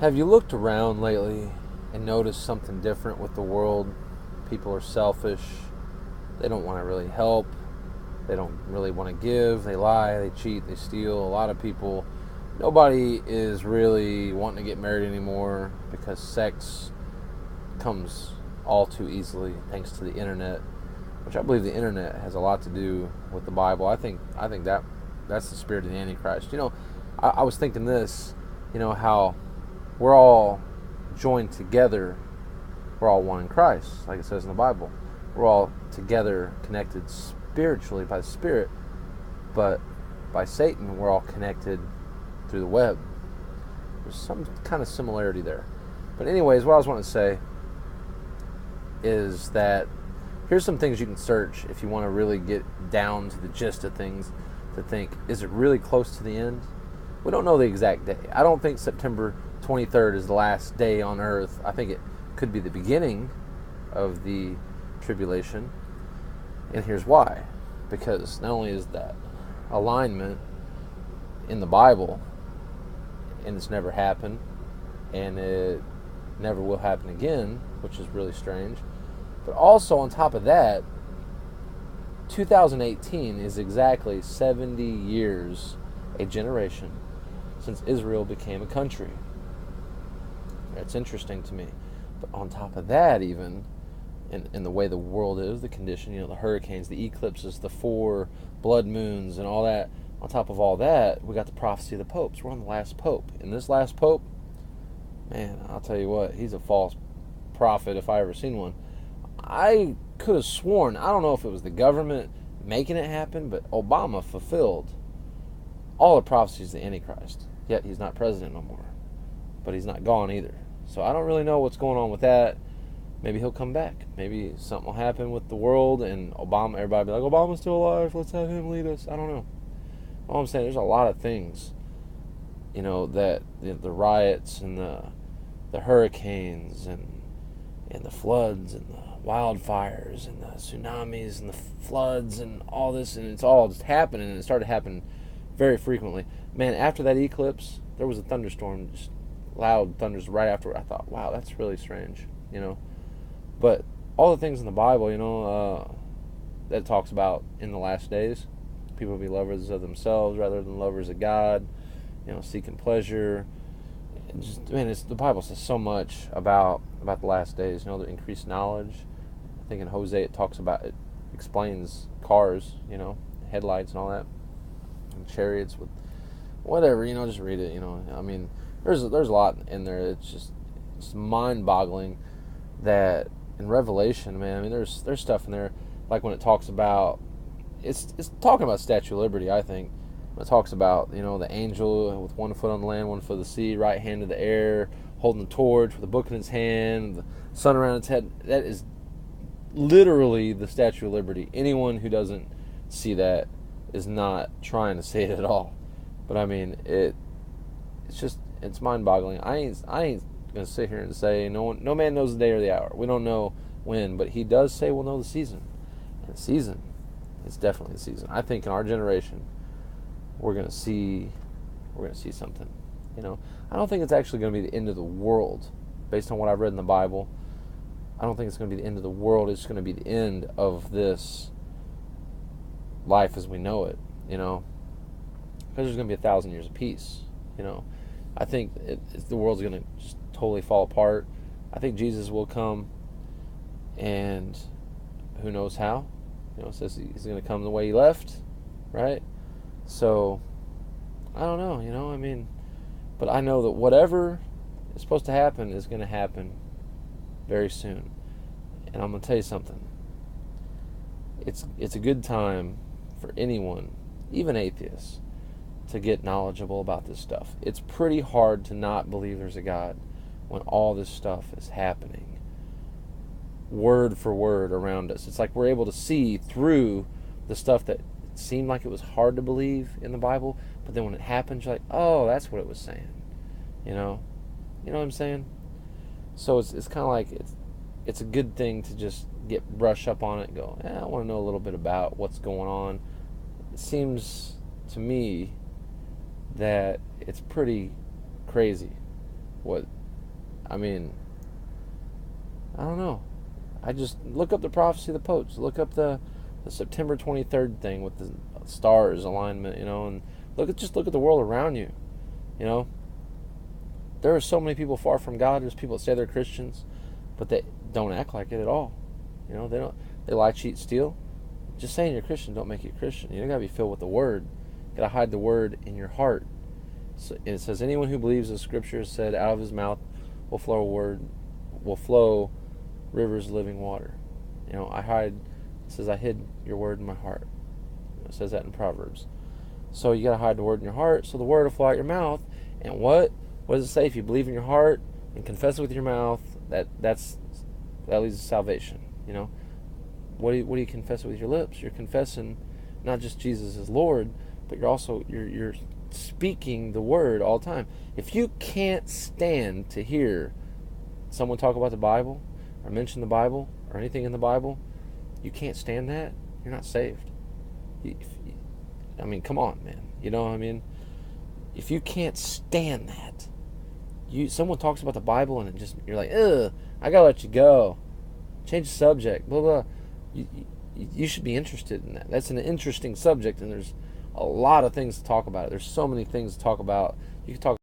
Have you looked around lately and noticed something different with the world? People are selfish. They don't want to really help. They don't really want to give. They lie, they cheat, they steal. A lot of people, nobody is really wanting to get married anymore because sex comes all too easily thanks to the internet, which I believe the internet has a lot to do with the Bible. I think that's the spirit of the Antichrist. I was thinking this, how we're all joined together. We're all one in Christ, like it says in the Bible. We're all together connected spiritually by the Spirit, but by Satan, we're all connected through the web. There's some kind of similarity there. But anyways, what I was wanting to say is that here's some things you can search if you want to really get down to the gist of things, to think, is it really close to the end? We don't know the exact day. I don't think September 23rd is the last day on earth. I think it could be the beginning of the tribulation. And here's why. Because not only is that alignment in the Bible, and it's never happened, and it never will happen again, which is really strange, but also on top of that, 2018 is exactly 70 years, a generation, since Israel became a country. That's interesting to me. But on top of that, even, in the way the world is, the condition, the hurricanes, the eclipses, the 4 blood moons, and all that, on top of all that, we got the prophecy of the popes. We're on the last pope. And this last pope, man, I'll tell you what, he's a false prophet if I ever seen one. I could have sworn, I don't know if it was the government making it happen, but Obama fulfilled all the prophecies of the Antichrist. Yet he's not president no more. But he's not gone either. So I don't really know what's going on with that. Maybe he'll come back. Maybe something will happen with the world and Obama, everybody will be like, Obama's still alive, let's have him lead us. I don't know. All I'm saying, there's a lot of things, that the riots and the hurricanes and the floods and the wildfires and the tsunamis and the floods and all this, and it's all just happening, and it started happening very frequently. Man, after that eclipse, there was a thunderstorm, just loud thunders right after. I thought, wow, that's really strange, But all the things in the Bible, that talks about in the last days, people will be lovers of themselves rather than lovers of God, seeking pleasure. The Bible says so much about the last days. The increased knowledge. I think in Hosea it explains cars, headlights and all that, and chariots with whatever. Just read it. There's a lot in there. It's mind-boggling that in Revelation, man. There's stuff in there, like when it talks about it's talking about Statue of Liberty. I think when it talks about the angel with one foot on the land, one foot of the sea, right hand in the air, holding the torch with a book in his hand, the sun around its head. That is literally the Statue of Liberty. Anyone who doesn't see that is not trying to say it at all. But it's mind-boggling. I ain't gonna sit here and say no man knows the day or the hour. We don't know when, but he does say we'll know the season. And the season, it's definitely the season. I think in our generation, we're gonna see something. I don't think it's actually gonna be the end of the world, based on what I've read in the Bible. I don't think it's gonna be the end of the world. It's gonna be the end of this life as we know it. Because there's gonna be 1,000 years of peace. I think the world's going to just totally fall apart. I think Jesus will come, and who knows how. It says he's going to come the way he left, right? So, I don't know, but I know that whatever is supposed to happen is going to happen very soon. And I'm going to tell you something. It's a good time for anyone, even atheists, to get knowledgeable about this stuff. It's pretty hard to not believe there's a God when all this stuff is happening word for word around us. It's like we're able to see through the stuff that seemed like it was hard to believe in the Bible, but then when it happens, you're like, oh, that's what it was saying. You know what I'm saying? So it's kind of like it's a good thing to just brush up on it and go, I want to know a little bit about what's going on. It seems to me that it's pretty crazy what, I mean, I don't know. I just look up the prophecy of the popes. Look up the September 23rd thing with the stars alignment, and just look at the world around you. There are so many people far from God. There's people that say they're Christians, but they don't act like it at all. They lie, cheat, steal. Just saying you're Christian don't make you Christian. You gotta be filled with the Word. You gotta hide the Word in your heart. So it says, anyone who believes the Scripture said, out of his mouth will flow rivers of living water. It says, I hid your Word in my heart. It says that in Proverbs. So you gotta hide the Word in your heart, so the Word will flow out your mouth. And what does it say? If you believe in your heart and confess it with your mouth, that leads to salvation. What do you confess with your lips? You're confessing not just Jesus as Lord, but you're speaking the Word all the time. If you can't stand to hear someone talk about the Bible or mention the Bible or anything in the Bible, you can't stand that, you're not saved. Come on, man. If you can't stand that, someone talks about the Bible and you're like, ugh, I gotta let you go. Change the subject, blah, blah. You should be interested in that. That's an interesting subject, and there's a lot of things to talk about. There's so many things to talk about. You can talk